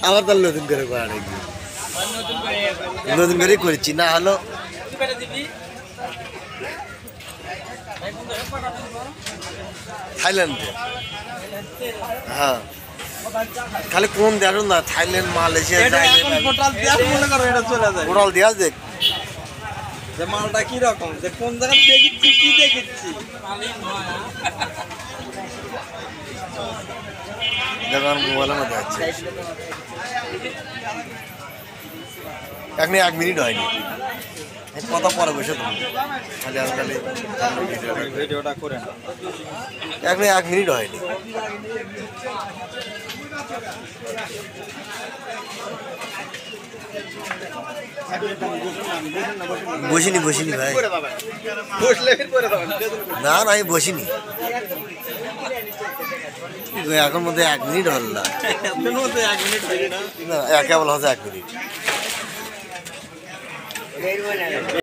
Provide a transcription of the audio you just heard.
আবার তাহলে নতুন করে করা নাকি নতুন করেই করেছি না হলো থাইল্যান্ডে হ্যাঁ খালি কোন দেখো না থাইল্যান্ড মালয়েশিয়া টোটাল দেওয়া দেখ যে মালটা কি রকম যে কোন জায়গা দেখেছি কি দেখেছি দেখো আমার মোবাইলের মধ্যে আছে এখনই 1 মিনিট হয়নি কথা পরে বসে তুমি খালি আর খালি ভিডিওটা করে না এখনই 1 মিনিট হয়নি বসিনি ভাই না আমি বসিনি এখন মধ্যে 1 মিনিট হল না কেবল হচ্ছে 1 মিনিট